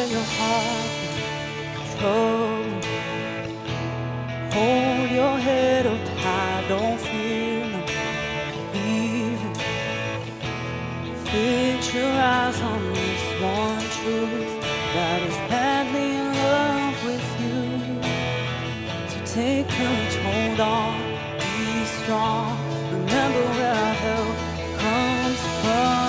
let your heart be troubled. Hold your head up high, don't fear no evil. Fix your eyes on this one truth, God is madly in love with you. So take courage, hold on, be strong. Remember where our help comes from.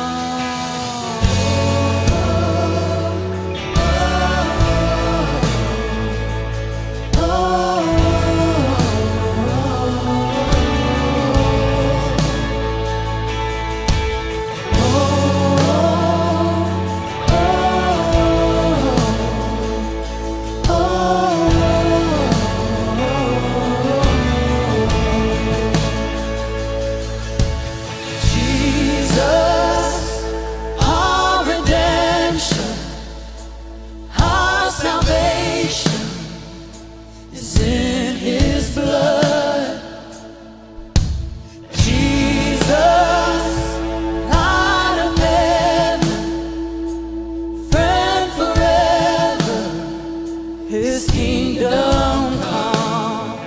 His kingdom come,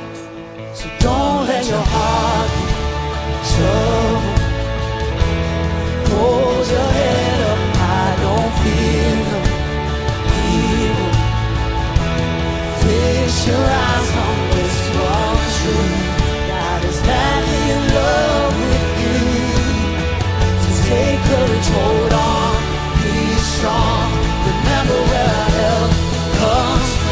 so don't let your heart be troubled. Hold your head up high, don't fear no evil. Fix your eyes on this one truth, God is madly in love with you. So take courage, hold on, be strong. Remember where our help comes from.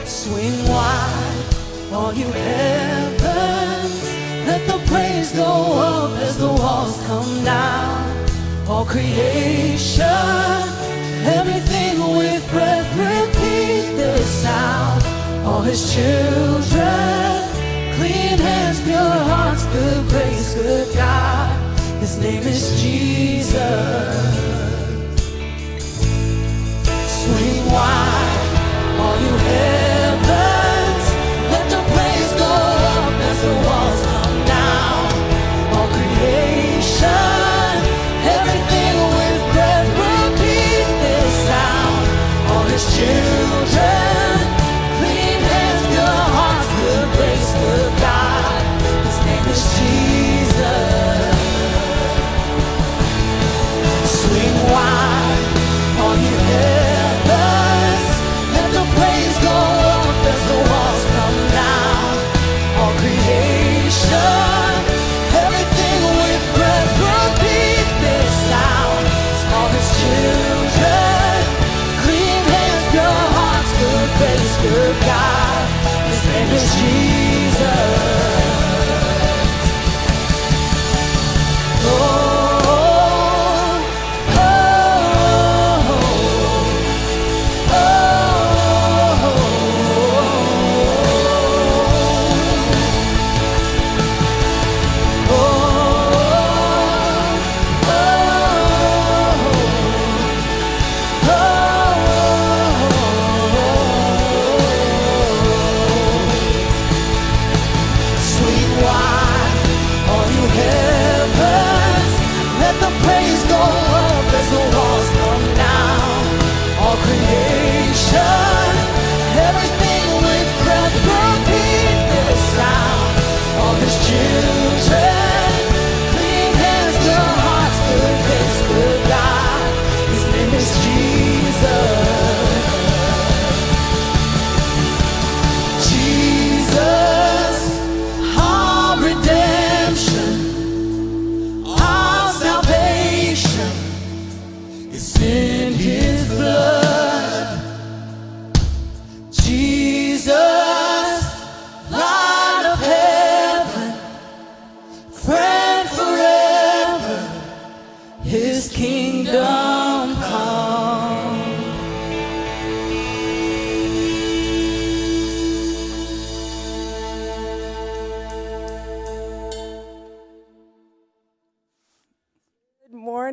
Swing wide, all you heavens, let the praise go up as the walls come down. All creation, everything with breath, repeat this sound. All his children, clean hands, pure hearts, good grace, good God. His name is Jesus. Swing wide, all you heavens, let the praise go up as the walls come down. All creation, everything with breath, repeat this sound. All his children, clean hands, pure hearts, good grace, good God. His name is Jesus. Swing wide, all you heavens, let the praise go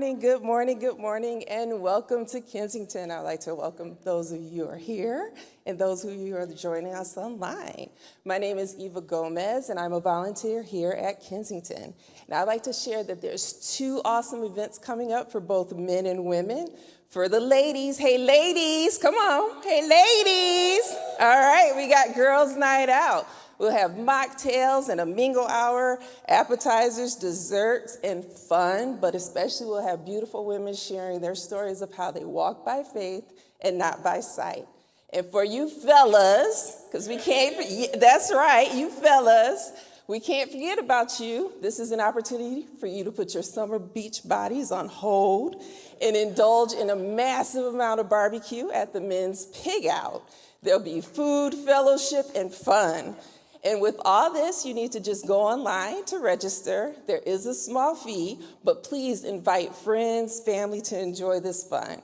good morning, good morning, and welcome to Kensington. I'd like to welcome those of you who are here and those of you who are joining us online. My name is Eva Gomez, and I'm a volunteer here at Kensington. And I'd like to share that there's 2 awesome events coming up for both men and women. For the ladies, hey ladies, come on, hey ladies. All right, we got Girls Night Out. We'll have mocktails and a mingle hour, appetizers, desserts, and fun, but especially we'll have beautiful women sharing their stories of how they walk by faith and not by sight. And for you fellas, because we can't, that's right, you fellas, we can't forget about you. This is an opportunity for you to put your summer beach bodies on hold and indulge in a massive amount of barbecue at the men's pig out. There'll be food, fellowship, and fun. And with all this, you need to just go online to register. There is a small fee, but please invite friends, family to enjoy this fun.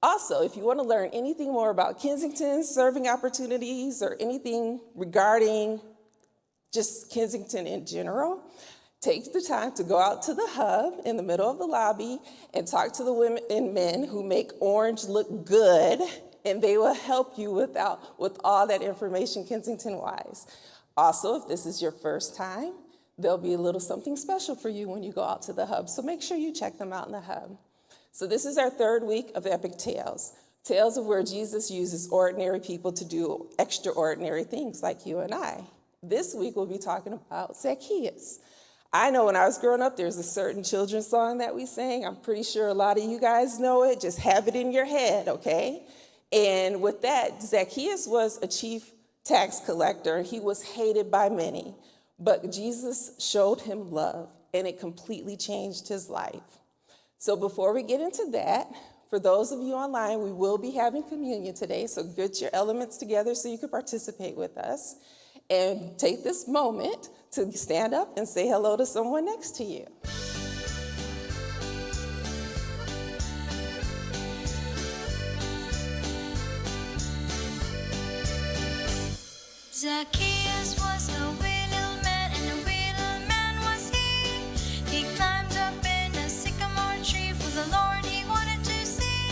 Also, if you want to learn anything more about Kensington, serving opportunities, or anything regarding just Kensington in general, take the time to go out to the hub in the middle of the lobby and talk to the women and men who make orange look good, and they will help you with all that information Kensington-wise. Also, if this is your first time, there'll be a little something special for you when you go out to the hub, so make sure you check them out in the hub. So this is our 3rd week of Epic Tales, tales of where Jesus uses ordinary people to do extraordinary things like you and I. This week, we'll be talking about Zacchaeus. I know when I was growing up, there's a certain children's song that we sang. I'm pretty sure a lot of you guys know it. Just have it in your head, okay? And with that, Zacchaeus was a chief tax collector. He was hated by many, but Jesus showed him love, and it completely changed his life. So before we get into that, for those of you online, we will be having communion today, so get your elements together so you can participate with us. And take this moment to stand up and say hello to someone next to you. Zacchaeus was a wee little man, and a wee little man was he. He climbed up in a sycamore tree, for the Lord he wanted to see.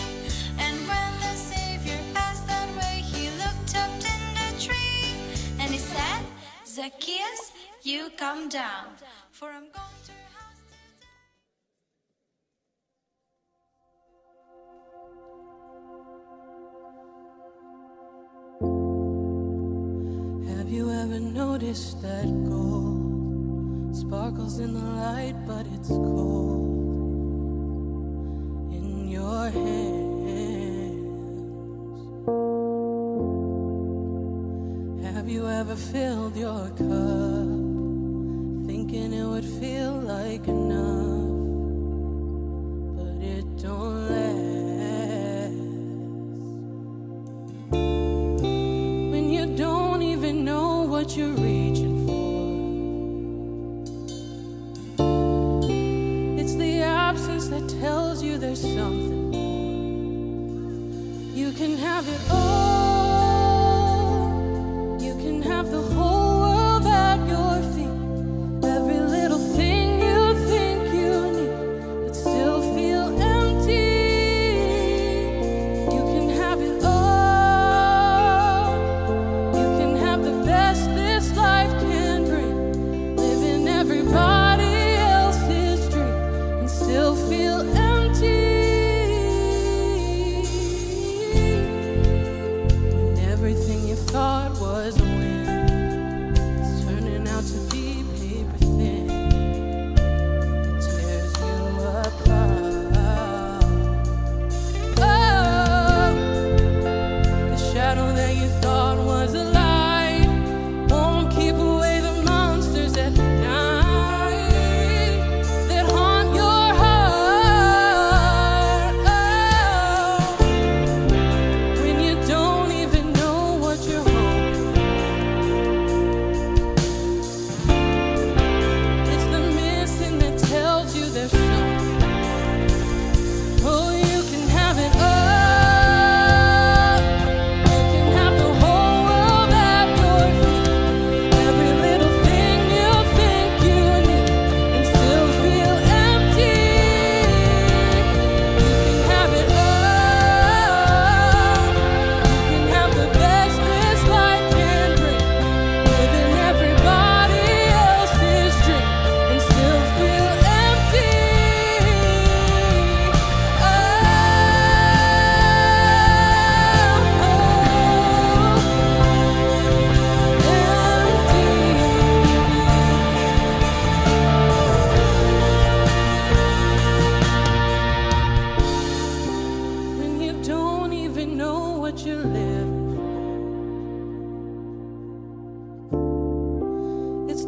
And when the Savior passed that way, he looked up in the tree, and he said, Zacchaeus, you come down, for I'm going to your house today. Have you ever noticed that gold sparkles in the light, but it's cold in your hands? Have you ever filled your cup thinking it would feel like enough, but it don't last? When you don't even know what you're reaching for, it's the absence that tells you there's something more. You can have it all, you can have the whole world at your feet, every little thing you think you need, but still feel empty. You can have it all, you can have the best this life can bring, living everybody else's dream, and still feel empty.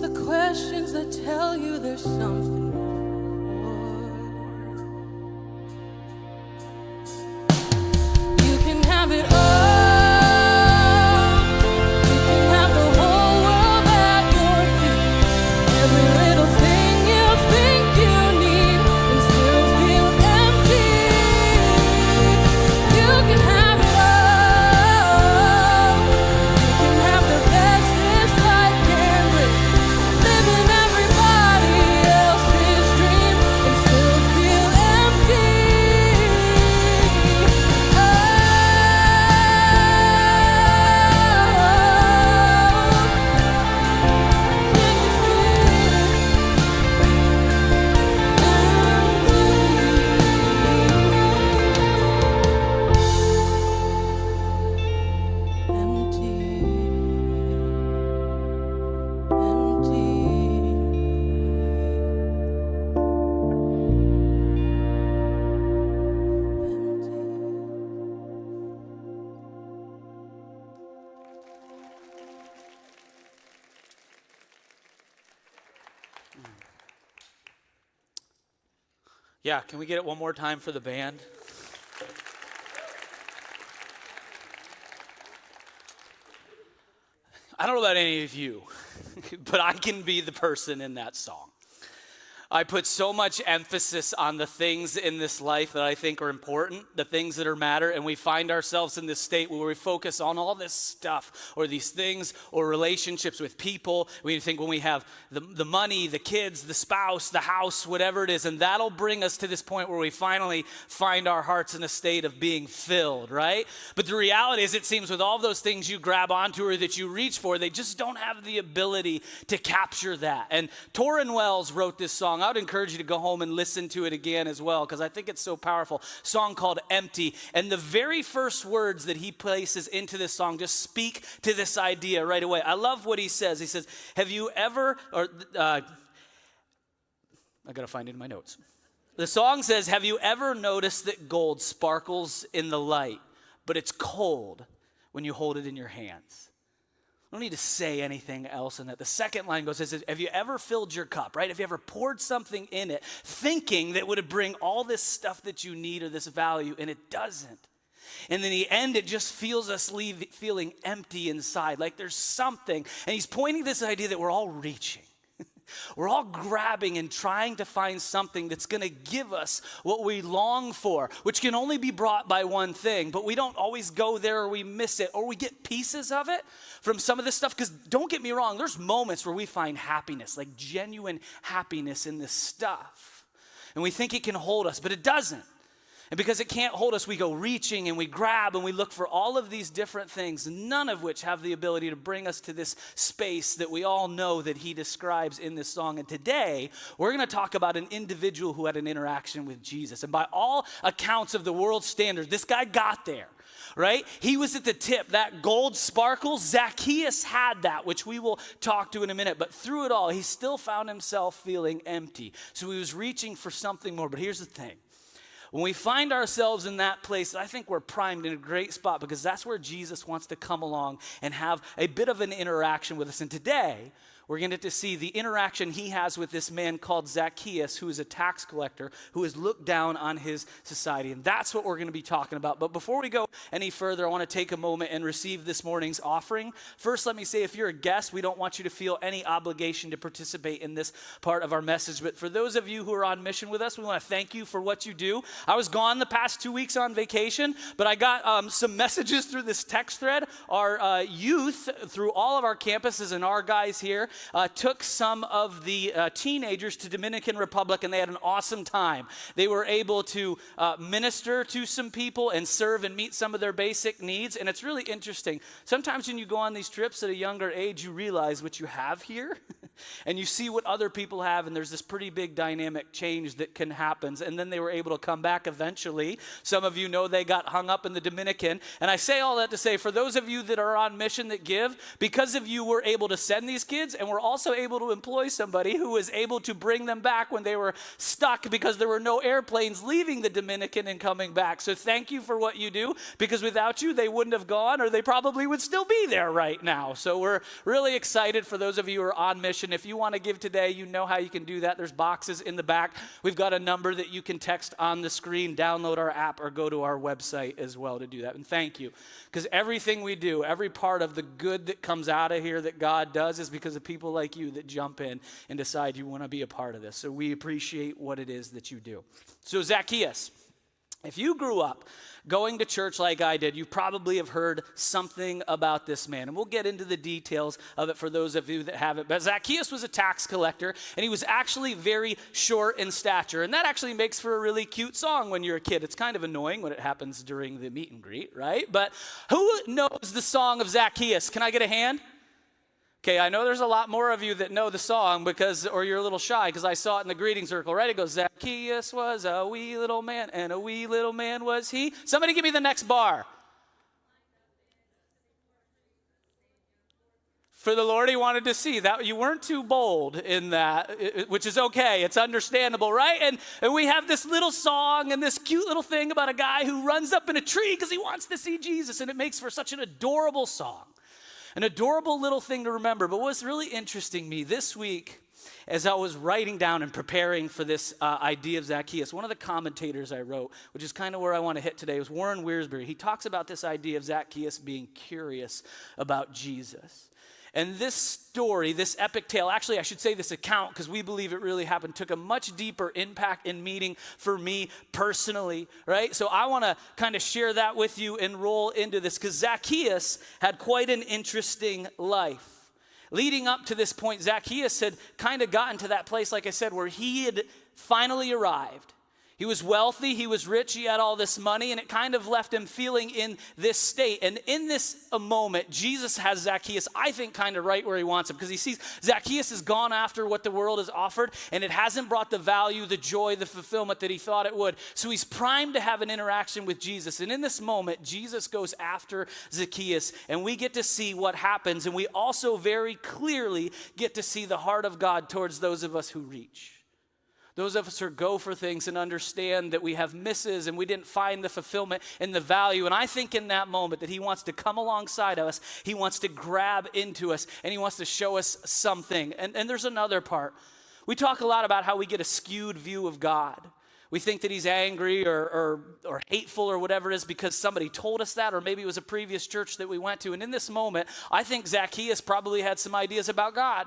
the questions that tell you there's something more. You can have it all. You can have the whole world at your feet. Every little thing you think you need and still feel empty. You can have it all. You can have the best this life can bring. Living everybody else's dream and still feel empty. Can you feel Yeah, can we get it one more time for the band? I don't know about any of you, but I can be the person in that song. I put so much emphasis on the things in this life that I think are important, the things that are matter, and we find ourselves in this state where we focus on all this stuff or these things or relationships with people. We think when we have the money, the kids, the spouse, the house, whatever it is, and that'll bring us to this point where we finally find our hearts in a state of being filled, right? But the reality is it seems with all those things you grab onto or that you reach for, they just don't have the ability to capture that. And Torrin Wells wrote this song. I would encourage you to go home and listen to it again as well because I think it's so powerful. A song called Empty. And the very first words that he places into this song just speak to this idea right away. I love what he says. He says, have you ever, I got to find it in my notes. The song says, have you ever noticed that gold sparkles in the light, but it's cold when you hold it in your hands? I don't need to say anything else in that. The second line goes, says, have you ever filled your cup, right? Have you ever poured something in it thinking that would bring all this stuff that you need or this value, and it doesn't? And in the end, it just feels us feeling empty inside, like there's something. And he's pointing this idea that we're all reaching. We're all grabbing and trying to find something that's going to give us what we long for, which can only be brought by one thing, but we don't always go there or we miss it or we get pieces of it from some of this stuff. Because don't get me wrong, there's moments where we find happiness, like genuine happiness in this stuff. And we think it can hold us, but it doesn't. And because it can't hold us, we go reaching and we grab and we look for all of these different things, none of which have the ability to bring us to this space that we all know that he describes in this song. And today, we're going to talk about an individual who had an interaction with Jesus. And by all accounts of the world's standards, this guy got there, right? He was at the tip. That gold sparkle, Zacchaeus had that, which we will talk to in a minute. But through it all, he still found himself feeling empty. So he was reaching for something more. But here's the thing. When we find ourselves in that place, I think we're primed in a great spot because that's where Jesus wants to come along and have a bit of an interaction with us. And today, we're going to get to see the interaction he has with this man called Zacchaeus, who is a tax collector, who has looked down on his society. And that's what we're going to be talking about. But before we go any further, I want to take a moment and receive this morning's offering. First, let me say, if you're a guest, we don't want you to feel any obligation to participate in this part of our message. But for those of you who are on mission with us, we want to thank you for what you do. I was gone the past 2 weeks on vacation, but I got some messages through this text thread. Our youth, through all of our campuses and our guys here, took some of the teenagers to Dominican Republic, and they had an awesome time. They were able to minister to some people and serve and meet some of their basic needs, and it's really interesting. Sometimes when you go on these trips at a younger age, you realize what you have here, and you see what other people have, and there's this pretty big dynamic change that can happen, and then they were able to come back eventually. Some of you know they got hung up in the Dominican, and I say all that to say, for those of you that are on mission that give, because of you, we're able to send these kids, and we're also able to employ somebody who was able to bring them back when they were stuck because there were no airplanes leaving the Dominican and coming back. So thank you for what you do, because without you, they wouldn't have gone, or they probably would still be there right now. So we're really excited for those of you who are on mission. connection. If you want to give today, you know how you can do that. There's boxes in the back. We've got a number that you can text on the screen, download our app, or go to our website as well to do that. And thank you, because everything we do, every part of the good that comes out of here that God does is because of people like you that jump in and decide you want to be a part of this. So we appreciate what it is that you do. So Zacchaeus, if you grew up going to church like I did, you probably have heard something about this man. And we'll get into the details of it for those of you that haven't. But Zacchaeus was a tax collector, and he was actually very short in stature. And that actually makes for a really cute song when you're a kid. It's kind of annoying when it happens during the meet and greet, right? But who knows the song of Zacchaeus? Can I get a hand? Okay, I know there's a lot more of you that know the song or you're a little shy because I saw it in the greeting circle, right? It goes, Zacchaeus was a wee little man, and a wee little man was he. Somebody give me the next bar. For the Lord he wanted to see. That you weren't too bold in that, which is okay. It's understandable, right? And we have this little song and this cute little thing about a guy who runs up in a tree because he wants to see Jesus, and it makes for such an adorable song. An adorable little thing to remember. But what's really interesting me this week, as I was writing down and preparing for this idea of Zacchaeus, one of the commentators I wrote, which is kind of where I want to hit today, was Warren Wiersbe. He talks about this idea of Zacchaeus being curious about Jesus. And this story, this epic tale, actually I should say this account because we believe it really happened, took a much deeper impact and meaning for me personally, right? So I want to kind of share that with you and roll into this because Zacchaeus had quite an interesting life. Leading up to this point, Zacchaeus had kind of gotten to that place, like I said, where he had finally arrived. He was wealthy, he was rich, he had all this money, and it kind of left him feeling in this state. And in this moment, Jesus has Zacchaeus, I think, kind of right where he wants him, because he sees Zacchaeus has gone after what the world has offered, and it hasn't brought the value, the joy, the fulfillment that he thought it would. So he's primed to have an interaction with Jesus. And in this moment, Jesus goes after Zacchaeus, and we get to see what happens, and we also very clearly get to see the heart of God towards those of us who reach. Those of us who go for things and understand that we have misses and we didn't find the fulfillment and the value. And I think in that moment that he wants to come alongside us, he wants to grab into us, and he wants to show us something. And there's another part. We talk a lot about how we get a skewed view of God. We think that he's angry or hateful or whatever it is because somebody told us that, or maybe it was a previous church that we went to. And in this moment, I think Zacchaeus probably had some ideas about God.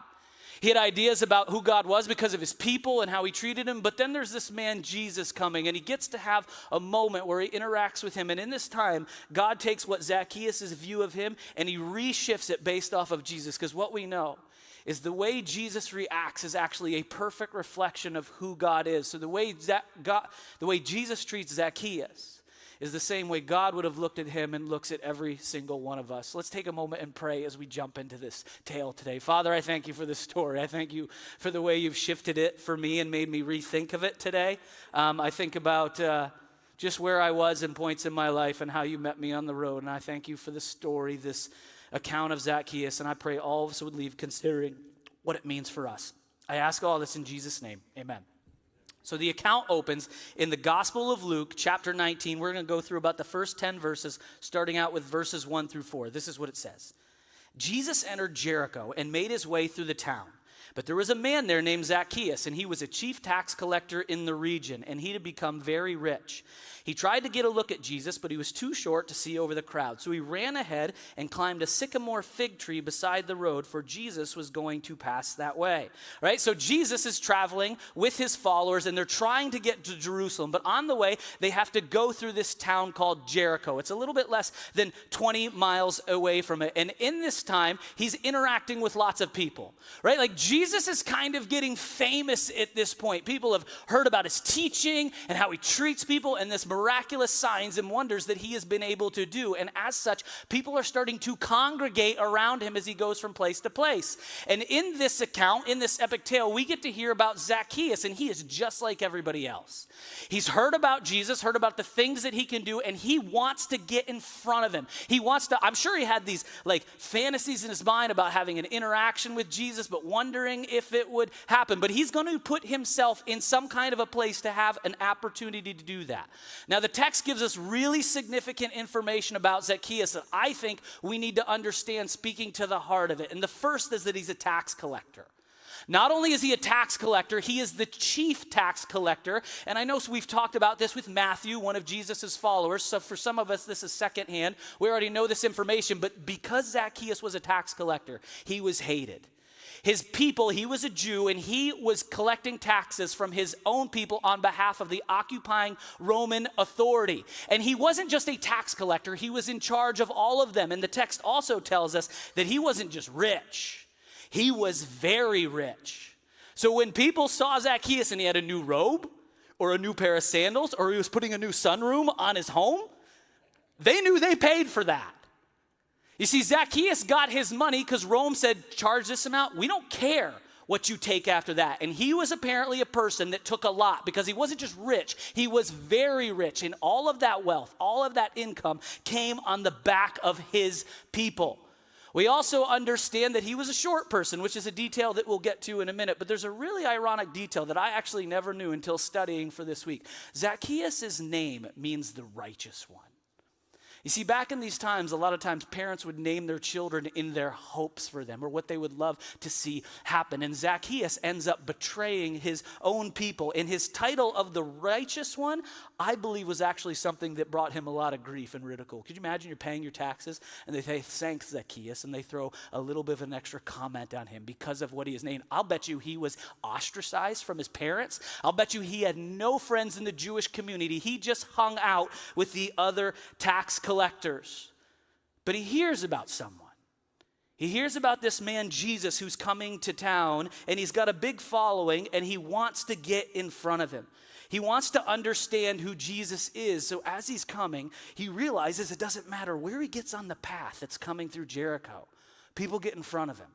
He had ideas about who God was because of his people and how he treated him. But then there's this man, Jesus, coming, and he gets to have a moment where he interacts with him. And in this time, God takes what Zacchaeus' view of him and he reshifts it based off of Jesus. Because what we know is the way Jesus reacts is actually a perfect reflection of who God is. So the way Jesus treats Zacchaeus is the same way God would have looked at him and looks at every single one of us. Let's take a moment and pray as we jump into this tale today. Father, I thank you for this story. I thank you for the way you've shifted it for me and made me rethink of it today. I think about just where I was in points in my life and how you met me on the road. And I thank you for this story, this account of Zacchaeus. And I pray all of us would leave considering what it means for us. I ask all this in Jesus' name. Amen. So the account opens in the Gospel of Luke, chapter 19. We're going to go through about the first 10 verses, starting out with verses 1 through 4. This is what it says. Jesus entered Jericho and made his way through the town. But there was a man there named Zacchaeus, and he was a chief tax collector in the region, and he had become very rich. He tried to get a look at Jesus, but he was too short to see over the crowd. So he ran ahead and climbed a sycamore fig tree beside the road, for Jesus was going to pass that way. Right? So Jesus is traveling with his followers, and they're trying to get to Jerusalem. But on the way, they have to go through this town called Jericho. It's a little bit less than 20 miles away from it. And in this time, he's interacting with lots of people. Right? Like Jesus is kind of getting famous at this point. People have heard about his teaching and how he treats people and this miraculous signs and wonders that he has been able to do. And as such, people are starting to congregate around him as he goes from place to place. And in this account, in this epic tale, we get to hear about Zacchaeus, and he is just like everybody else. He's heard about Jesus, heard about the things that he can do, and he wants to get in front of him. He wants to, I'm sure he had these like fantasies in his mind about having an interaction with Jesus, but wondering if it would happen. But he's going to put himself in some kind of a place to have an opportunity to do that. Now, the text gives us really significant information about Zacchaeus that I think we need to understand, speaking to the heart of it. And the first is that he's a tax collector. Not only is he a tax collector, he is the chief tax collector. And I know we've talked about this with Matthew, one of Jesus' followers. So for some of us, this is secondhand. We already know this information. But because Zacchaeus was a tax collector, he was hated. His people, he was a Jew, and he was collecting taxes from his own people on behalf of the occupying Roman authority. And he wasn't just a tax collector, he was in charge of all of them. And the text also tells us that he wasn't just rich, he was very rich. So when people saw Zacchaeus and he had a new robe or a new pair of sandals or he was putting a new sunroom on his home, they knew they paid for that. You see, Zacchaeus got his money because Rome said, charge this amount. We don't care what you take after that. And he was apparently a person that took a lot because he wasn't just rich, he was very rich. And all of that wealth, all of that income came on the back of his people. We also understand that he was a short person, which is a detail that we'll get to in a minute. But there's a really ironic detail that I actually never knew until studying for this week. Zacchaeus' name means the righteous one. You see, back in these times, a lot of times parents would name their children in their hopes for them or what they would love to see happen. And Zacchaeus ends up betraying his own people. And his title of the righteous one, I believe, was actually something that brought him a lot of grief and ridicule. Could you imagine you're paying your taxes and they say, thanks, Zacchaeus, and they throw a little bit of an extra comment on him because of what he is named. I'll bet you he was ostracized from his parents. I'll bet you he had no friends in the Jewish community. He just hung out with the other tax collectors. But he hears about someone. He hears about this man, Jesus, who's coming to town, and he's got a big following, and he wants to get in front of him. He wants to understand who Jesus is. So as he's coming, he realizes it doesn't matter where he gets on the path that's coming through Jericho. People get in front of him.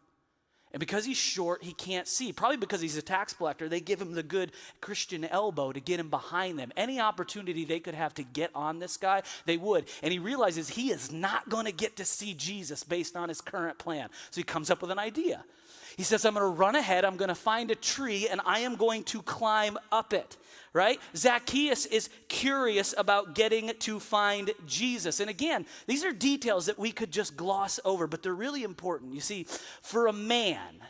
And because he's short, he can't see. Probably because he's a tax collector, they give him the good Christian elbow to get him behind them. Any opportunity they could have to get on this guy, they would. And he realizes he is not going to get to see Jesus based on his current plan. So he comes up with an idea. He says, I'm going to run ahead, I'm going to find a tree, and I am going to climb up it, right? Zacchaeus is curious about getting to find Jesus. And again, these are details that we could just gloss over, but they're really important. You see, for a man,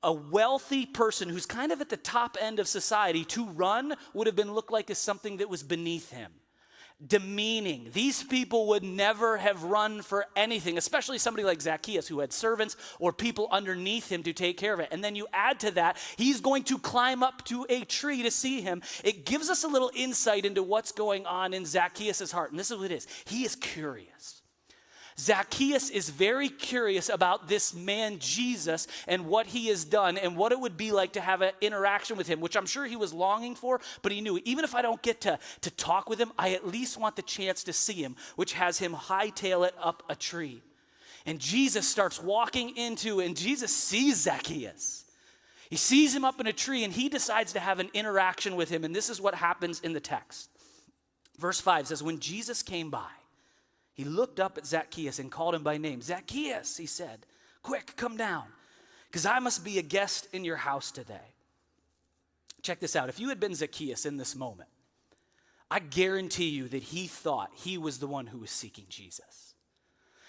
a wealthy person who's kind of at the top end of society, to run would have been looked like as something that was beneath him. Demeaning. These people would never have run for anything, especially somebody like Zacchaeus who had servants or people underneath him to take care of it. And then you add to that, he's going to climb up to a tree to see him. It gives us a little insight into what's going on in Zacchaeus' heart. And this is what it is. He is curious. Zacchaeus is very curious about this man, Jesus, and what he has done and what it would be like to have an interaction with him, which I'm sure he was longing for, but he knew, even if I don't get to talk with him, I at least want the chance to see him, which has him hightail it up a tree. And Jesus starts walking into, and Jesus sees Zacchaeus. He sees him up in a tree, and he decides to have an interaction with him, and this is what happens in the text. Verse 5 says, when Jesus came by, he looked up at Zacchaeus and called him by name. Zacchaeus, he said, quick, come down, because I must be a guest in your house today. Check this out. If you had been Zacchaeus in this moment, I guarantee you that he thought he was the one who was seeking Jesus.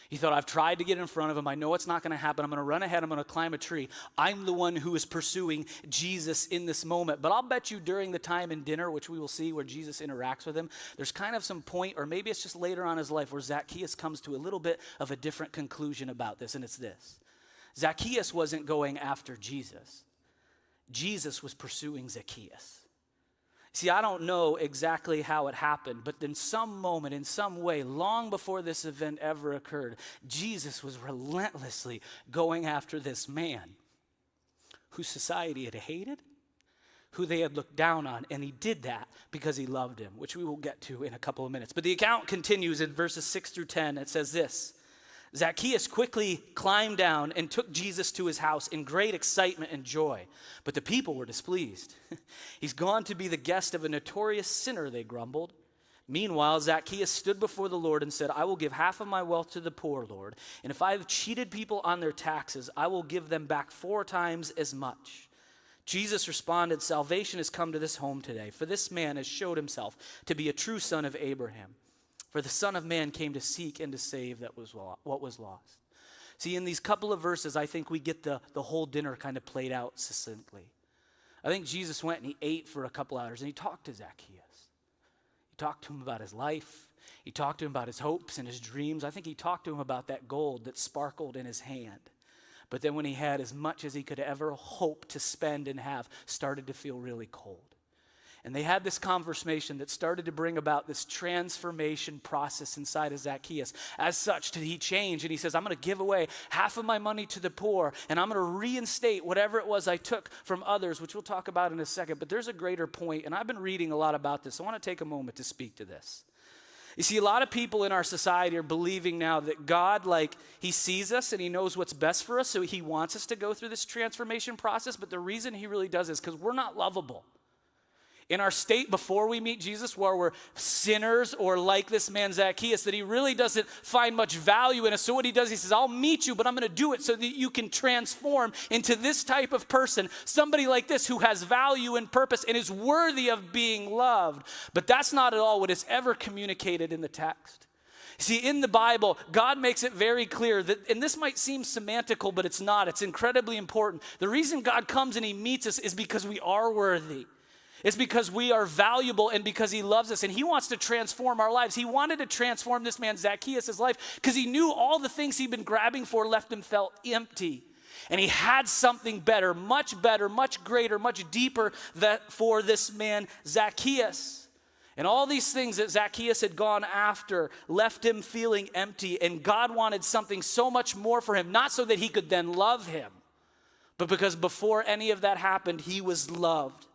He thought, I've tried to get in front of him. I know it's not going to happen. I'm going to run ahead. I'm going to climb a tree. I'm the one who is pursuing Jesus in this moment. But I'll bet you during the time in dinner, which we will see where Jesus interacts with him, there's kind of some point, or maybe it's just later on in his life, where Zacchaeus comes to a little bit of a different conclusion about this, and it's this. Zacchaeus wasn't going after Jesus. Jesus was pursuing Zacchaeus. See, I don't know exactly how it happened, but in some moment, in some way, long before this event ever occurred, Jesus was relentlessly going after this man whose society had hated, who they had looked down on, and he did that because he loved him, which we will get to in a couple of minutes. But the account continues in verses 6 through 10. It says this. Zacchaeus quickly climbed down and took Jesus to his house in great excitement and joy. But the people were displeased. He's gone to be the guest of a notorious sinner, they grumbled. Meanwhile, Zacchaeus stood before the Lord and said, I will give half of my wealth to the poor, Lord. And if I have cheated people on their taxes, I will give them back 4 times as much. Jesus responded, salvation has come to this home today, for this man has showed himself to be a true son of Abraham. For the Son of Man came to seek and to save what was lost. See, in these couple of verses, I think we get the whole dinner kind of played out succinctly. I think Jesus went and he ate for a couple hours and he talked to Zacchaeus. He talked to him about his life. He talked to him about his hopes and his dreams. I think he talked to him about that gold that sparkled in his hand. But then when he had as much as he could ever hope to spend and have, started to feel really cold. And they had this conversation that started to bring about this transformation process inside of Zacchaeus. As such, did he change? And he says, I'm going to give away half of my money to the poor, and I'm going to reinstate whatever it was I took from others, which we'll talk about in a second. But there's a greater point, and I've been reading a lot about this. I want to take a moment to speak to this. You see, a lot of people in our society are believing now that God, he sees us and he knows what's best for us, so he wants us to go through this transformation process. But the reason he really does is because we're not lovable. In our state before we meet Jesus, where we're sinners or like this man Zacchaeus, that he really doesn't find much value in us. So what he does, he says, I'll meet you, but I'm going to do it so that you can transform into this type of person, somebody like this who has value and purpose and is worthy of being loved. But that's not at all what is ever communicated in the text. See, in the Bible, God makes it very clear that, and this might seem semantical, but it's not. It's incredibly important. The reason God comes and he meets us is because we are worthy. It's because we are valuable and because he loves us and he wants to transform our lives. He wanted to transform this man Zacchaeus' life because he knew all the things he'd been grabbing for left him felt empty. And he had something better, much greater, much deeper for this man Zacchaeus. And all these things that Zacchaeus had gone after left him feeling empty. And God wanted something so much more for him, not so that he could then love him, but because before any of that happened, he was loved.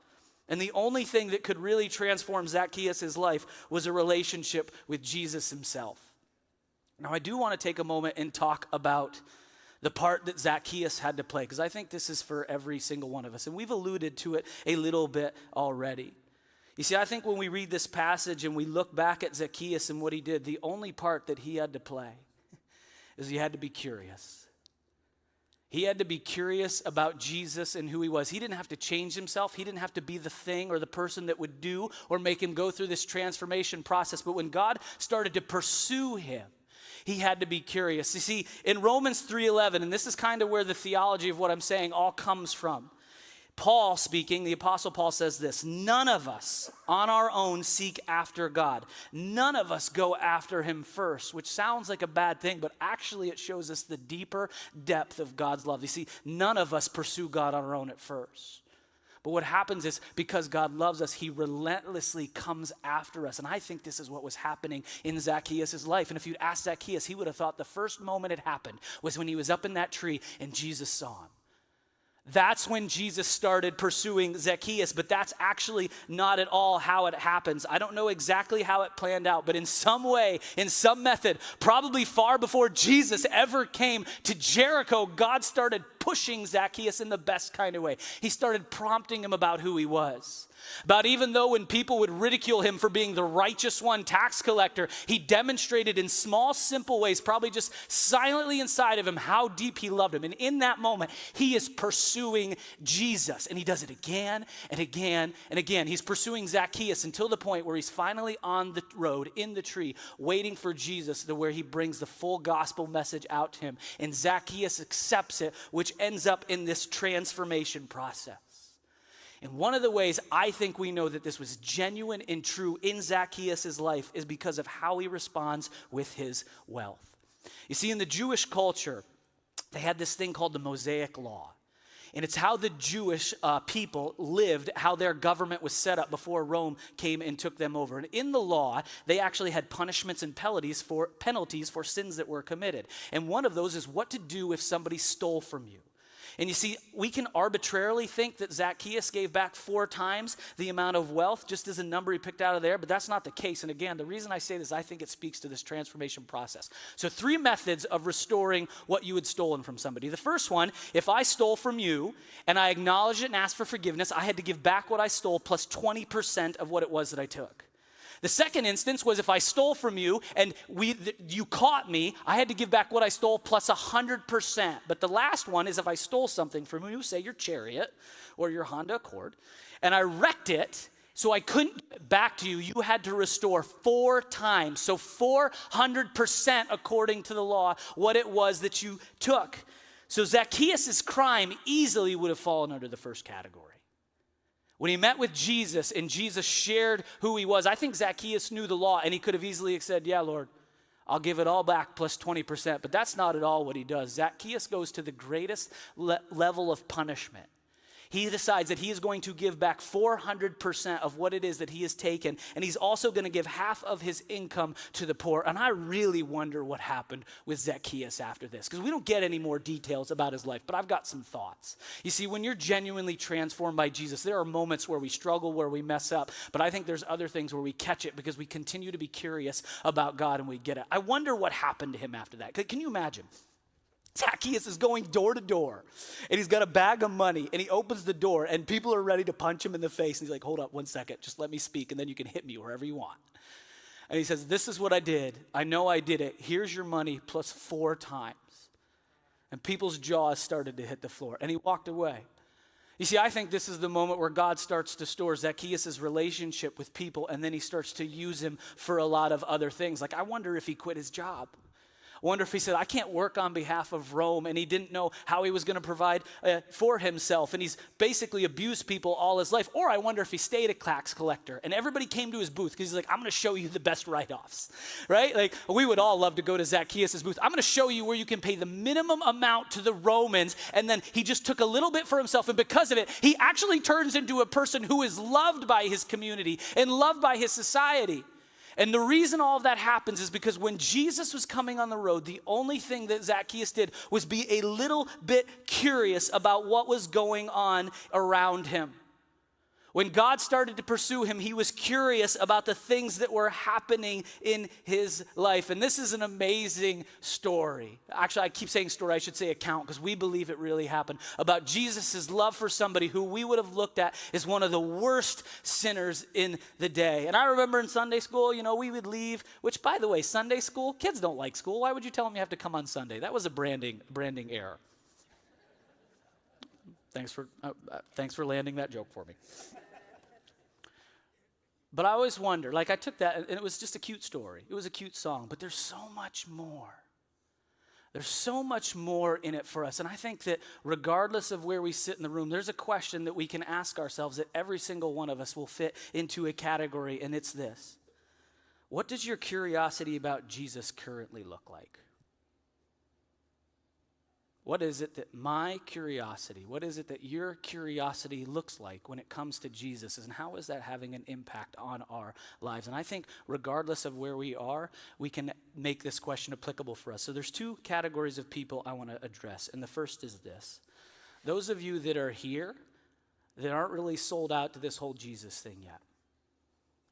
And the only thing that could really transform Zacchaeus' life was a relationship with Jesus himself. Now, I do want to take a moment and talk about the part that Zacchaeus had to play, because I think this is for every single one of us. And we've alluded to it a little bit already. You see, I think when we read this passage and we look back at Zacchaeus and what he did, the only part that he had to play is he had to be curious. He had to be curious about Jesus and who he was. He didn't have to change himself. He didn't have to be the thing or the person that would do or make him go through this transformation process. But when God started to pursue him, he had to be curious. You see, in Romans 3:11, and this is kind of where the theology of what I'm saying all comes from. Paul speaking, the Apostle Paul says this, none of us on our own seek after God. None of us go after him first, which sounds like a bad thing, but actually it shows us the deeper depth of God's love. You see, none of us pursue God on our own at first. But what happens is because God loves us, he relentlessly comes after us. And I think this is what was happening in Zacchaeus' life. And if you'd asked Zacchaeus, he would have thought the first moment it happened was when he was up in that tree and Jesus saw him. That's when Jesus started pursuing Zacchaeus, but that's actually not at all how it happens. I don't know exactly how it planned out, but in some way, in some method, probably far before Jesus ever came to Jericho, God started pushing Zacchaeus in the best kind of way. He started prompting him about who he was. About even though when people would ridicule him for being the righteous one, tax collector, he demonstrated in small, simple ways, probably just silently inside of him, how deep he loved him. And in that moment, he is pursuing Jesus. And he does it again and again and again. He's pursuing Zacchaeus until the point where he's finally on the road, in the tree, waiting for Jesus, to where he brings the full gospel message out to him. And Zacchaeus accepts it, which ends up in this transformation process. And one of the ways I think we know that this was genuine and true in Zacchaeus' life is because of how he responds with his wealth. You see, in the Jewish culture, they had this thing called the Mosaic Law. And it's how the Jewish people lived, how their government was set up before Rome came and took them over. And in the law, they actually had punishments and penalties for sins that were committed. And one of those is what to do if somebody stole from you. And you see, we can arbitrarily think that Zacchaeus gave back 4 times the amount of wealth, just as a number he picked out of there, but that's not the case. And again, the reason I say this, I think it speaks to this transformation process. So 3 methods of restoring what you had stolen from somebody. The first one, if I stole from you and I acknowledged it and asked for forgiveness, I had to give back what I stole plus 20% of what it was that I took. The second instance was if I stole from you and you caught me, I had to give back what I stole plus 100%. But the last one is if I stole something from you, say your chariot or your Honda Accord, and I wrecked it So I couldn't give it back to you. You had to restore 4 times. So 400% according to the law, what it was that you took. So Zacchaeus' crime easily would have fallen under the first category. When he met with Jesus and Jesus shared who he was, I think Zacchaeus knew the law and he could have easily said, yeah, Lord, I'll give it all back plus 20%. But that's not at all what he does. Zacchaeus goes to the greatest level of punishment. He decides that he is going to give back 400% of what it is that he has taken, and he's also going to give half of his income to the poor. And I really wonder what happened with Zacchaeus after this, because we don't get any more details about his life, but I've got some thoughts. You see, when you're genuinely transformed by Jesus, there are moments where we struggle, where we mess up, but I think there's other things where we catch it because we continue to be curious about God and we get it. I wonder what happened to him after that. Can you imagine? Zacchaeus is going door to door, and he's got a bag of money, and he opens the door, and people are ready to punch him in the face, and he's like, hold up 1 second, just let me speak, and then you can hit me wherever you want. And he says, this is what I did. I know I did it. Here's your money plus 4 times. And people's jaws started to hit the floor, and he walked away. You see, I think this is the moment where God starts to store Zacchaeus' relationship with people, and then he starts to use him for a lot of other things. Like, I wonder if he quit his job. I wonder if he said, I can't work on behalf of Rome, and he didn't know how he was going to provide for himself, and he's basically abused people all his life. Or I wonder if he stayed a tax collector, and everybody came to his booth because he's like, I'm going to show you the best write-offs, right? Like, we would all love to go to Zacchaeus' booth. I'm going to show you where you can pay the minimum amount to the Romans, and then he just took a little bit for himself, and because of it, he actually turns into a person who is loved by his community and loved by his society. And the reason all of that happens is because when Jesus was coming on the road, the only thing that Zacchaeus did was be a little bit curious about what was going on around him. When God started to pursue him, he was curious about the things that were happening in his life. And this is an amazing story. Actually, I keep saying story, I should say account, because we believe it really happened. About Jesus' love for somebody who we would have looked at as one of the worst sinners in the day. And I remember in Sunday school, we would leave, which, by the way, Sunday school, kids don't like school. Why would you tell them you have to come on Sunday? That was a branding error. Thanks for landing that joke for me. But I always wonder, like I took that, and it was just a cute story. It was a cute song, but there's so much more. There's so much more in it for us. And I think that regardless of where we sit in the room, there's a question that we can ask ourselves that every single one of us will fit into a category, and it's this. What does your curiosity about Jesus currently look like? What is it that my curiosity, what is it that your curiosity looks like when it comes to Jesus? And how is that having an impact on our lives? And I think regardless of where we are, we can make this question applicable for us. So there's 2 categories of people I want to address. And the first is this. Those of you that are here that aren't really sold out to this whole Jesus thing yet.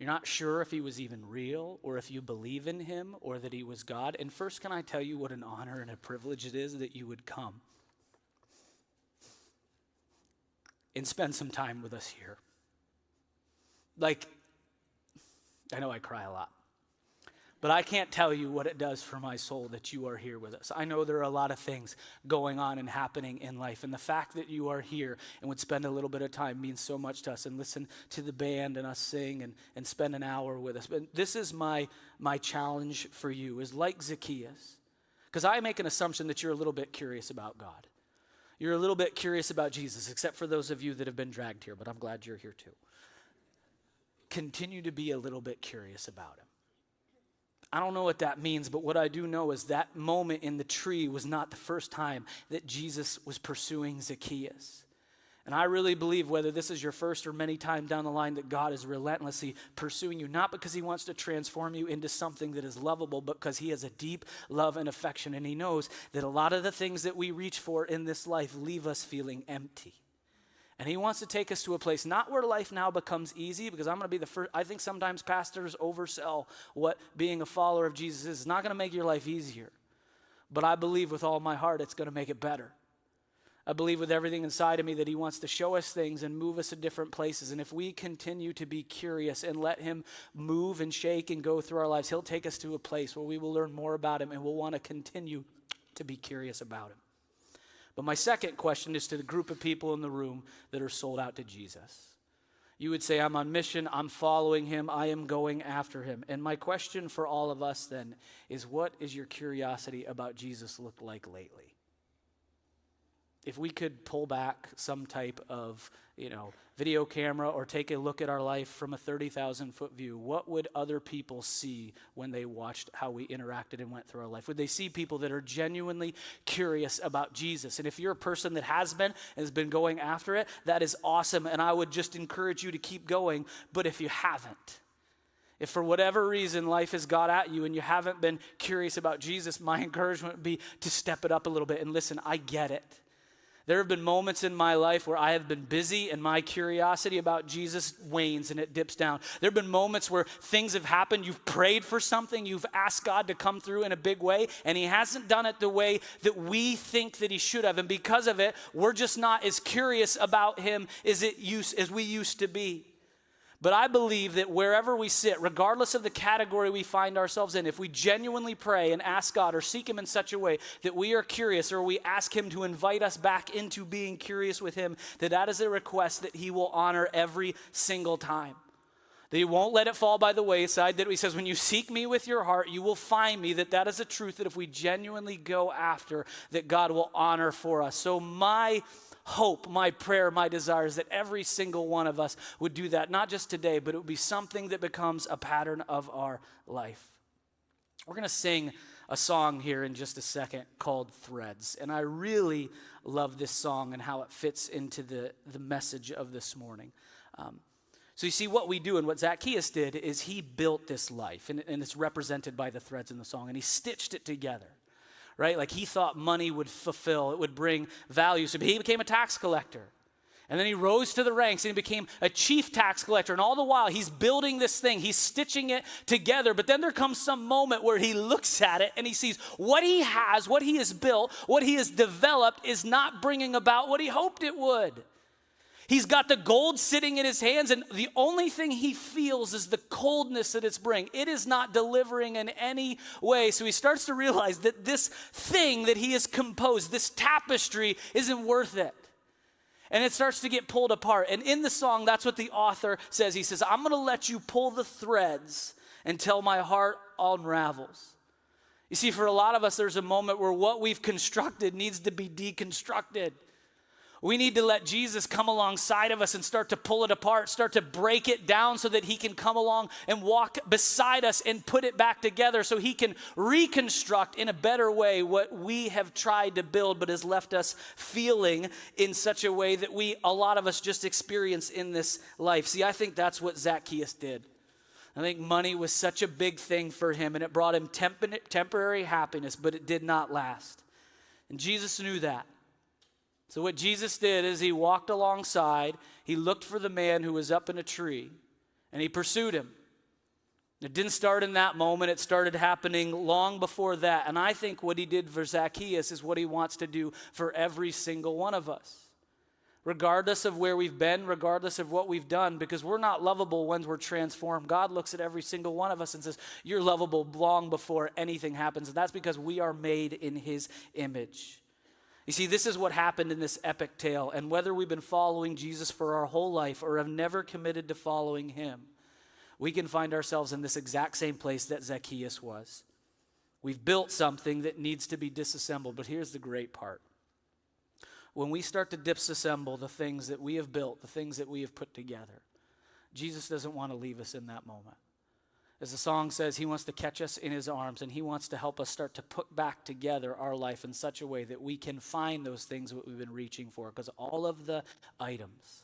You're not sure if he was even real or if you believe in him or that he was God. And first, can I tell you what an honor and a privilege it is that you would come and spend some time with us here. Like, I know I cry a lot, but I can't tell you what it does for my soul that you are here with us. I know there are a lot of things going on and happening in life, and the fact that you are here and would spend a little bit of time means so much to us, and listen to the band and us sing and spend an hour with us. But this is my challenge for you, is like Zacchaeus, because I make an assumption that you're a little bit curious about God. You're a little bit curious about Jesus, except for those of you that have been dragged here, but I'm glad you're here too. Continue to be a little bit curious about him. I don't know what that means, but what I do know is that moment in the tree was not the first time that Jesus was pursuing Zacchaeus. And I really believe, whether this is your first or many times down the line, that God is relentlessly pursuing you, not because he wants to transform you into something that is lovable, but because he has a deep love and affection, and he knows that a lot of the things that we reach for in this life leave us feeling empty. And he wants to take us to a place, not where life now becomes easy, because I'm going to be the first. I think sometimes pastors oversell what being a follower of Jesus is. It's not going to make your life easier. But I believe with all my heart it's going to make it better. I believe with everything inside of me that he wants to show us things and move us to different places. And if we continue to be curious and let him move and shake and go through our lives, he'll take us to a place where we will learn more about him and we'll want to continue to be curious about him. But my second question is to the group of people in the room that are sold out to Jesus. You would say, I'm on mission, I'm following him, I am going after him. And my question for all of us then is, what is your curiosity about Jesus look like lately? If we could pull back some type of, video camera or take a look at our life from a 30,000-foot view, what would other people see when they watched how we interacted and went through our life? Would they see people that are genuinely curious about Jesus? And if you're a person that has been going after it, that is awesome, and I would just encourage you to keep going. But if you haven't, if for whatever reason life has got at you and you haven't been curious about Jesus, my encouragement would be to step it up a little bit. And listen, I get it. There have been moments in my life where I have been busy and my curiosity about Jesus wanes and it dips down. There have been moments where things have happened. You've prayed for something. You've asked God to come through in a big way, and he hasn't done it the way that we think that he should have. And because of it, we're just not as curious about him as we used to be. But I believe that wherever we sit, regardless of the category we find ourselves in, if we genuinely pray and ask God or seek him in such a way that we are curious, or we ask him to invite us back into being curious with him, that is a request that he will honor every single time. That he won't let it fall by the wayside, that he says, when you seek me with your heart, you will find me, that is a truth that if we genuinely go after, that God will honor for us. So my hope, my prayer, my desire is that every single one of us would do that, not just today, but it would be something that becomes a pattern of our life. We're going to sing a song here in just a second called Threads, and I really love this song and how it fits into the message of this morning. So you see, what we do and what Zacchaeus did is he built this life, and it's represented by the threads in the song, and he stitched it together. Right? Like he thought money would fulfill, it would bring value. So he became a tax collector. And then he rose to the ranks and he became a chief tax collector. And all the while he's building this thing, he's stitching it together. But then there comes some moment where he looks at it and he sees what he has, what he has built, what he has developed is not bringing about what he hoped it would. He's got the gold sitting in his hands, and the only thing he feels is the coldness that it's bringing. It is not delivering in any way. So he starts to realize that this thing that he has composed, this tapestry, isn't worth it. And it starts to get pulled apart. And in the song, that's what the author says. He says, I'm going to let you pull the threads until my heart unravels. You see, for a lot of us, there's a moment where what we've constructed needs to be deconstructed. We need to let Jesus come alongside of us and start to pull it apart, start to break it down so that he can come along and walk beside us and put it back together so he can reconstruct in a better way what we have tried to build but has left us feeling in such a way that a lot of us just experience in this life. See, I think that's what Zacchaeus did. I think money was such a big thing for him, and it brought him temporary happiness, but it did not last. And Jesus knew that. So what Jesus did is he walked alongside, he looked for the man who was up in a tree, and he pursued him. It didn't start in that moment, it started happening long before that. And I think what he did for Zacchaeus is what he wants to do for every single one of us. Regardless of where we've been, regardless of what we've done, because we're not lovable when we're transformed. God looks at every single one of us and says, you're lovable long before anything happens. And that's because we are made in his image. You see, this is what happened in this epic tale, and whether we've been following Jesus for our whole life or have never committed to following him, we can find ourselves in this exact same place that Zacchaeus was. We've built something that needs to be disassembled, but here's the great part. When we start to disassemble the things that we have built, the things that we have put together, Jesus doesn't want to leave us in that moment. As the song says, he wants to catch us in his arms, and he wants to help us start to put back together our life in such a way that we can find those things that we've been reaching for. Because all of the items,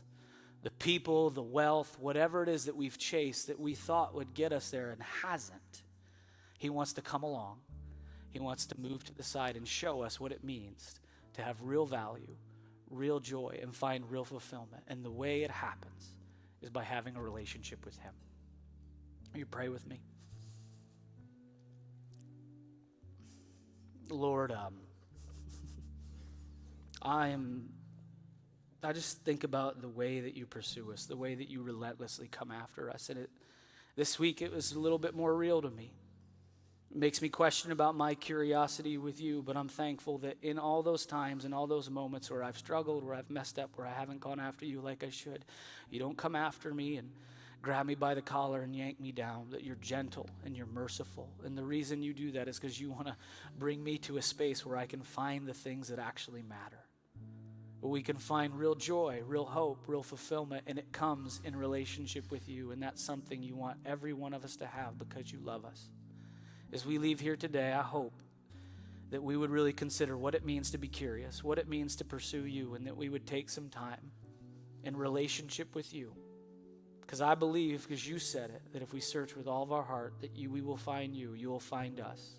the people, the wealth, whatever it is that we've chased that we thought would get us there and hasn't, he wants to come along. He wants to move to the side and show us what it means to have real value, real joy, and find real fulfillment. And the way it happens is by having a relationship with him. Will you pray with me? Lord, I just think about the way that you pursue us, the way that you relentlessly come after us. And this week it was a little bit more real to me. It makes me question about my curiosity with you, but I'm thankful that in all those times and all those moments where I've struggled, where I've messed up, where I haven't gone after you like I should, you don't come after me and grab me by the collar and yank me down, that you're gentle and you're merciful. And the reason you do that is because you want to bring me to a space where I can find the things that actually matter, where we can find real joy, real hope, real fulfillment, and it comes in relationship with you. And that's something you want every one of us to have because you love us. As we leave here today, I hope that we would really consider what it means to be curious, what it means to pursue you, and that we would take some time in relationship with you. Because I believe, because you said it, that if we search with all of our heart, that we will find you, you will find us,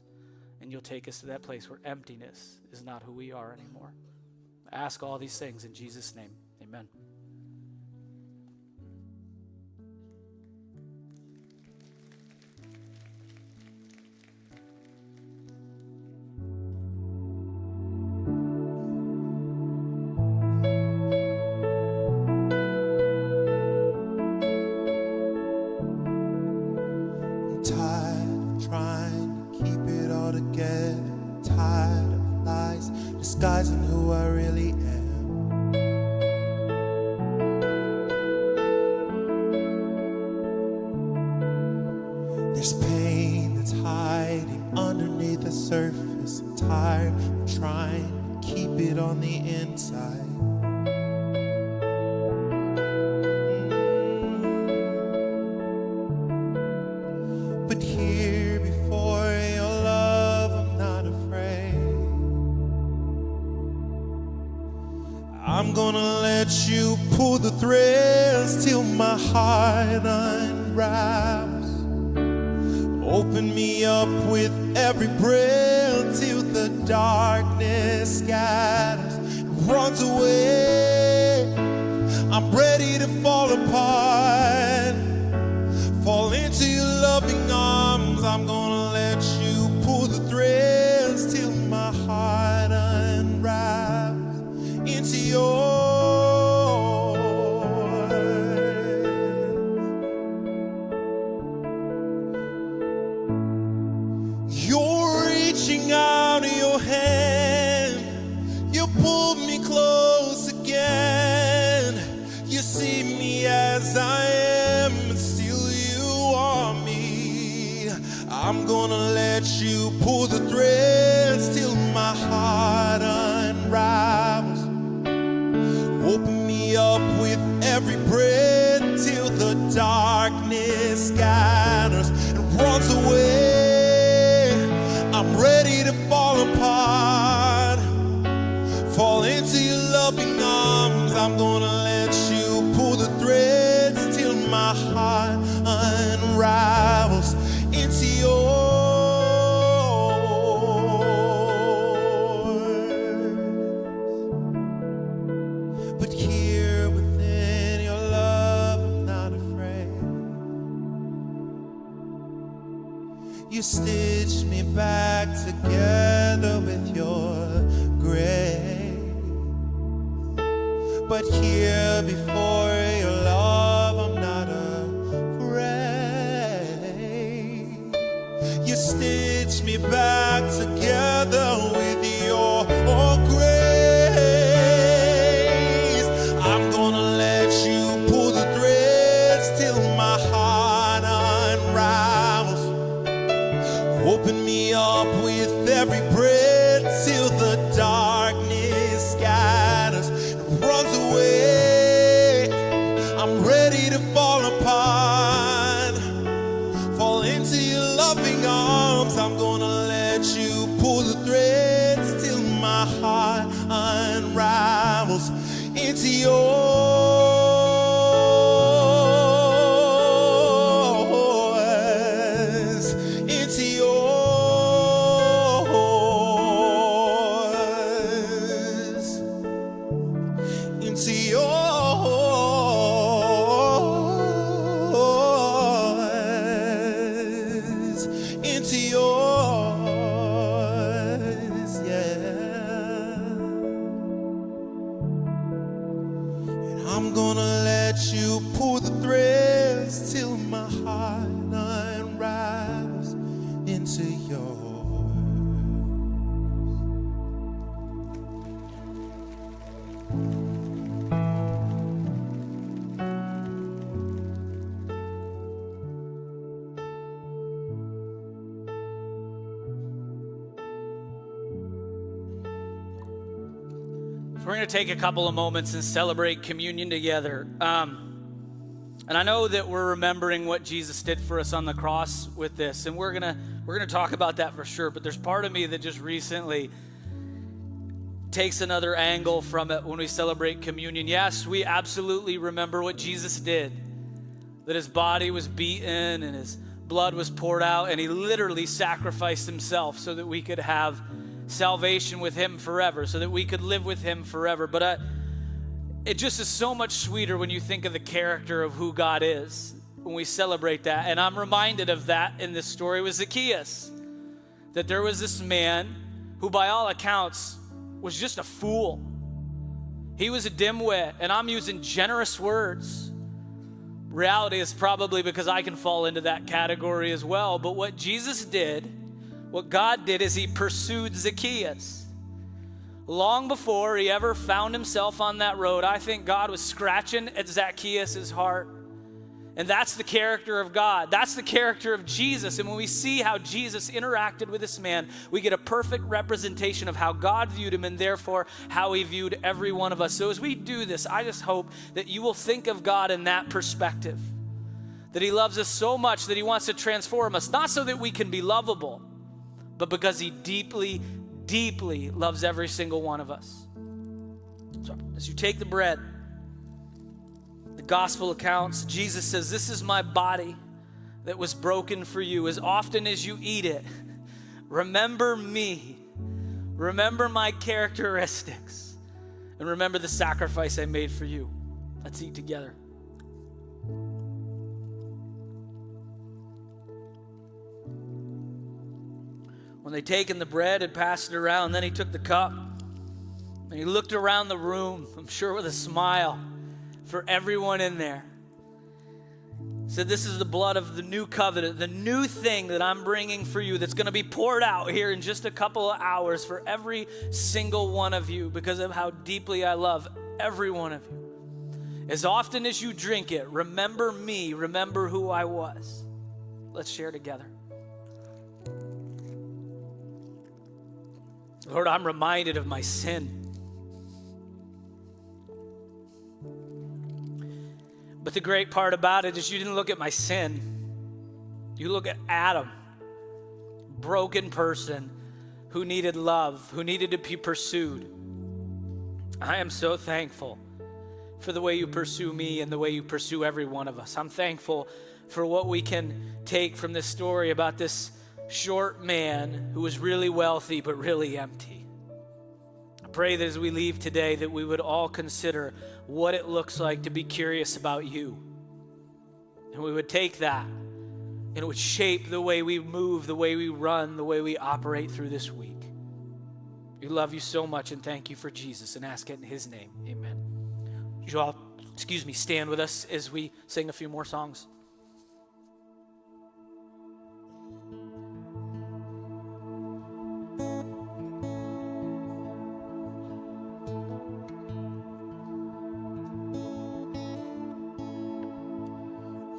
and you'll take us to that place where emptiness is not who we are anymore. I ask all these things in Jesus' name. Amen. Tired of trying to keep it all together. Tired of lies disguising who I really am. There's pain that's hiding underneath the surface. I'm tired of trying to keep it on the inside. But here before your love, I'm not afraid. I'm gonna let you pull the threads till my heart unravels. Open me up with every breath till the darkness scatters and runs away. I'm ready to fall apart, fall into your loving arms. I'm gonna let you pull the threads till my heart unravels into yours. You're reaching out your hand, you pulled me close again. You see me as I am, and still you are me. I'm gonna let you pull the threads till my heart unravels. Open me up with every breath till the darkness scatters and runs away. I'm ready to fall apart, fall into your loving arms. I'm gonna let you pull the threads till my heart unravels into yours. But here within your love, I'm not afraid. You stitched me back together with your grace. But here before your love, I'm not afraid. You stitched me back together with your grace. I'm gonna let you pull the threads till my heart unravels. Open me up with every breath till the darkness scatters and runs away. I'm ready to fall apart, fall into your loving arms. I'm gonna let you pull the threads till my heart unravels into yours, into yours, into yours, into yours, yeah. And I'm gonna let you pull the threads till my heart unravels into yours. We're going to take a couple of moments and celebrate communion together. And I know that we're remembering what Jesus did for us on the cross with this, and we're gonna talk about that for sure. But there's part of me that just recently takes another angle from it when we celebrate communion. Yes, we absolutely remember what Jesus did, that his body was beaten and his blood was poured out, and he literally sacrificed himself so that we could have salvation with him forever, so that we could live with him forever. But it just is so much sweeter when you think of the character of who God is when we celebrate that. And I'm reminded of that in this story with Zacchaeus, that there was this man who by all accounts was just a fool. He was a dimwit, and I'm using generous words. Reality is probably because I can fall into that category as well. But what Jesus did, what God did, is he pursued Zacchaeus. Long before he ever found himself on that road, I think God was scratching at Zacchaeus' heart. And that's the character of God. That's the character of Jesus. And when we see how Jesus interacted with this man, we get a perfect representation of how God viewed him and therefore how he viewed every one of us. So as we do this, I just hope that you will think of God in that perspective, that he loves us so much that he wants to transform us, not so that we can be lovable, but because he deeply, deeply loves every single one of us. So as you take the bread, the gospel accounts, Jesus says, "This is my body that was broken for you. As often as you eat it, remember me, remember my characteristics, and remember the sacrifice I made for you." Let's eat together. When they taken the bread and passed it around, then he took the cup and he looked around the room, I'm sure with a smile, for everyone in there. He said, "This is the blood of the new covenant, the new thing that I'm bringing for you, that's going to be poured out here in just a couple of hours for every single one of you, because of how deeply I love every one of you. As often as you drink it, remember me, remember who I was." Let's share together. Lord, I'm reminded of my sin. But the great part about it is you didn't look at my sin. You look at Adam, broken person who needed love, who needed to be pursued. I am so thankful for the way you pursue me and the way you pursue every one of us. I'm thankful for what we can take from this story about this short man who was really wealthy but really empty. I pray that as we leave today that we would all consider what it looks like to be curious about you. And we would take that and it would shape the way we move, the way we run, the way we operate through this week. We love you so much and thank you for Jesus, and ask it in his name. Amen. Would you all, stand with us as we sing a few more songs?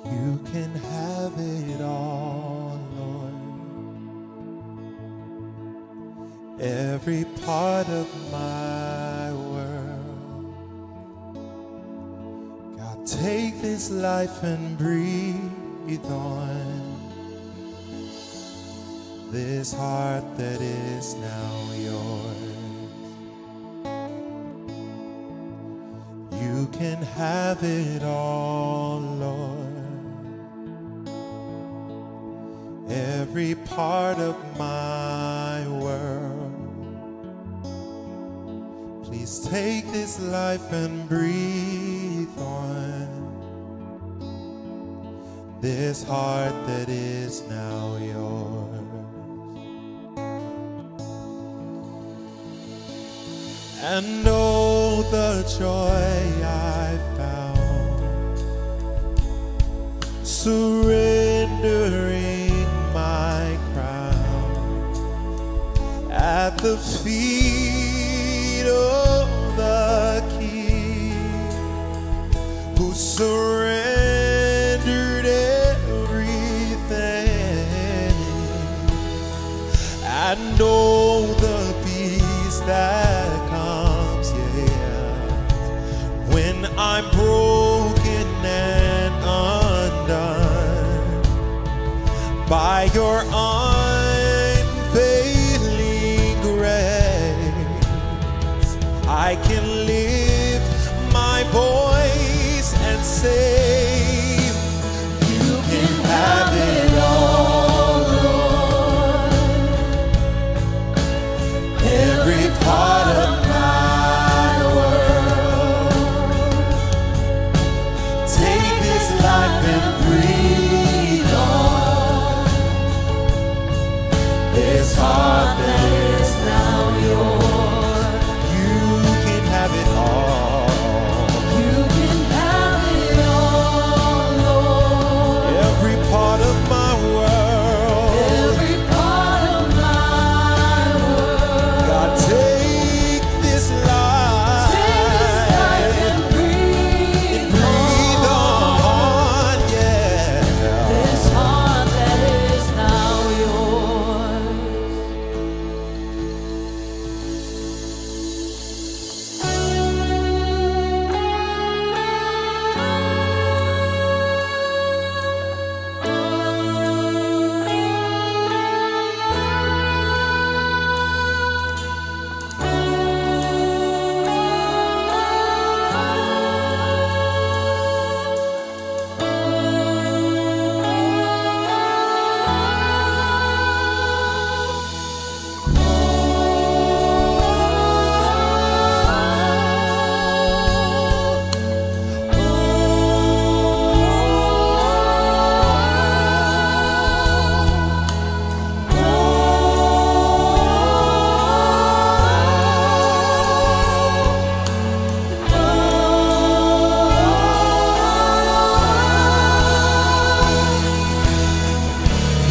You can have it all, Lord. Every part of my world. God, take this life and breathe on this heart that is now yours. You can have it all, Lord. Every part of my world. Please take this life and breathe on this heart that is now yours. And oh, the joy I found surrendering my crown at the feet of the King, who surrendered everything. And oh, the peace that comes, yeah, I'm broken and undone by your unfailing grace. I can lift my voice and say, you can have it all, Lord. Every part of my world. Take this life and breathe on this heart that is now yours. You can have it all. You can have it all, Lord. Every part of my world. Every part of my world. God, take this life. Take this life and breathe on, yeah. This heart that is now yours.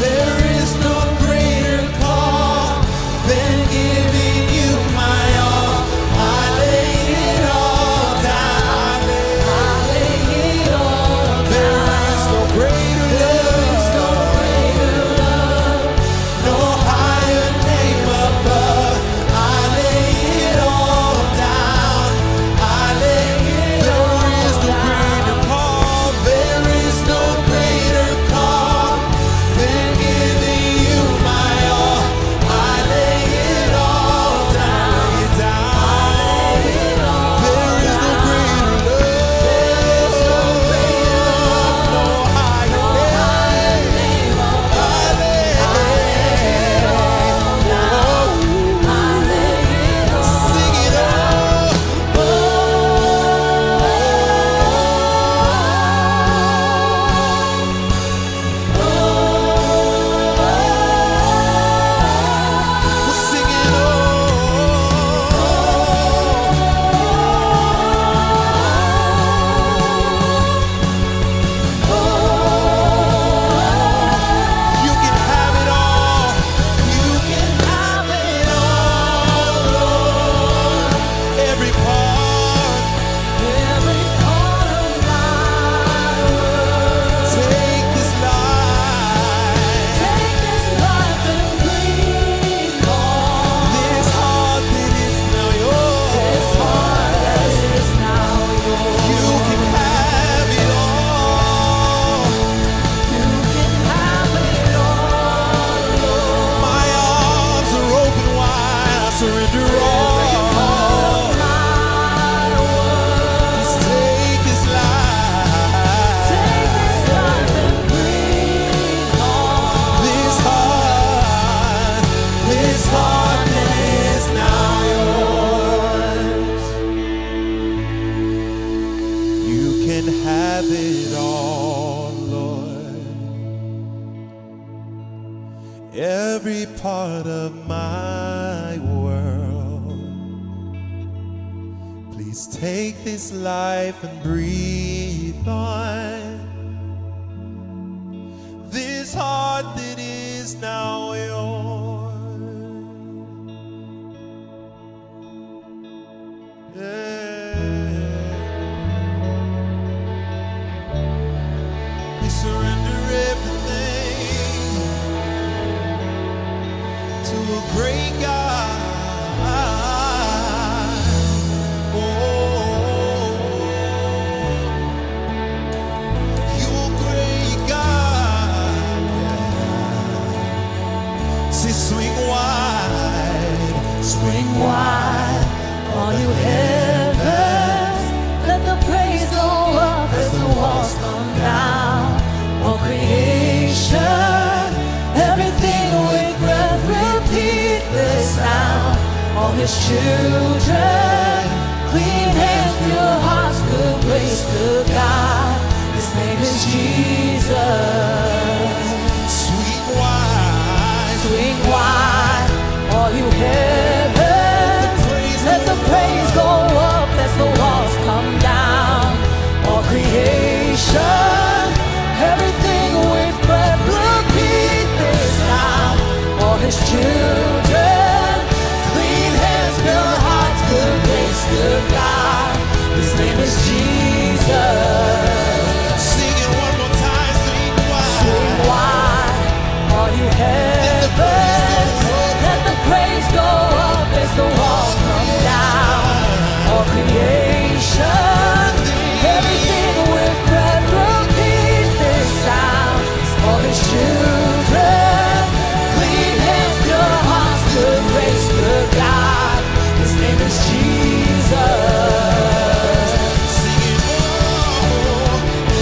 There is no greater call than giving you my all. I lay it all down. I lay it all down. There is no greater love. No higher name above. I lay it all down. I lay it all down. There is no greater call. There is no greater call than giving you my all. I lay it all down. There is no greater love. No higher name. I lay it all down. Sing it all. We'll sing it all. You can have it all. You can have it all, Lord. Every part of my world. Take this life. Take this life and breathe on this heart that is now yours. This heart that is now yours. You can have it all. You can have it all, Lord. My arms are open wide. I surrender all. Just take this life. Take this life and breathe on this heart that is now yours. You can have it all, Lord. Every part of my world. Please take this life and breathe on this heart that is now yours. Yeah. We surrender everything to a great God. Oh, his children. Clean hands, pure hearts, good grace, good God. His name is Jesus. Sweet wine. Swing wide, all you heavens. Let the praise go up as the walls come down. All creation, everything with breath, repeat this sound. All his children, clean hands, pure hearts, good grace, good God. His name is Jesus. Sing it one more time. Sweet wine. Swing wide, all you heavens. Let the praise go up as the walls come down. All creation, everything with breath, repeat this sound. All his children, clean hands, pure hearts, good grace, good God. His name is Jesus. Sing it.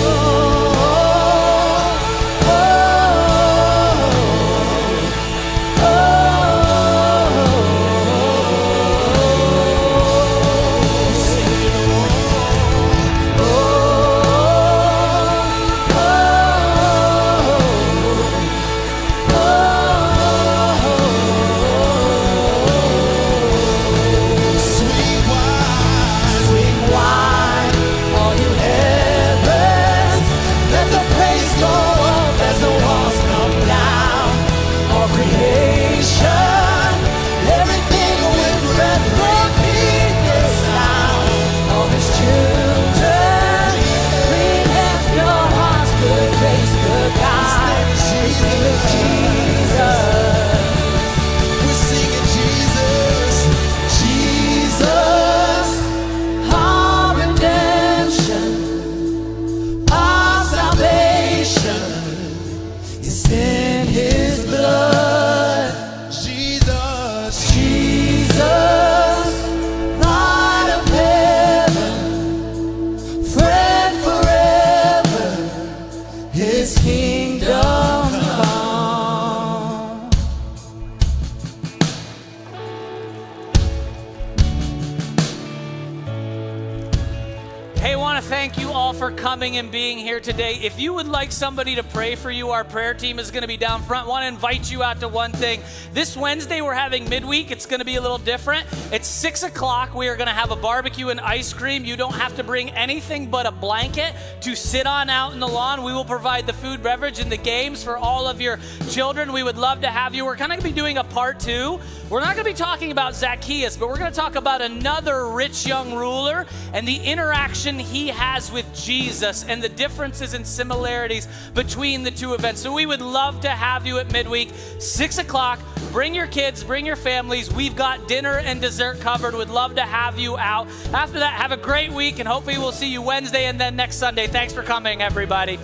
Oh, sweet wine. Swing wide, all you heavens. Let the praise go up as the walls come down. All creation, everything with breath, repeat this sound. All his children, clean hands, pure hearts, good grace, good God. His name is Jesus. We're singing Jesus. Jesus, our redemption, our salvation is in his blood. Jesus. Jesus, light of heaven, friend forever, his kingdom come. Hey, I want to thank you all for coming and being here today. If you would like somebody to pray for you, our prayer team is going to be down front. I want to invite you out to one thing. This Wednesday, we're having midweek. It's going to be a little different. It's 6 o'clock. We are going to have a barbecue and ice cream. You don't have to bring anything but a blanket to sit on out in the lawn. We will provide the food, beverage, and the games for all of your children. We would love to have you. We're kind of going to be doing a part 2. We're not going to be talking about Zacchaeus, but we're going to talk about another rich young ruler and the interaction he has with Jesus and the differences and similarities between the two events. So we would love to have you at midweek, 6 o'clock. Bring your kids, bring your families. We've got dinner and dessert covered. Would love to have you out. After that, have a great week, and hopefully we'll see you Wednesday and then next Sunday. Thanks for coming, everybody.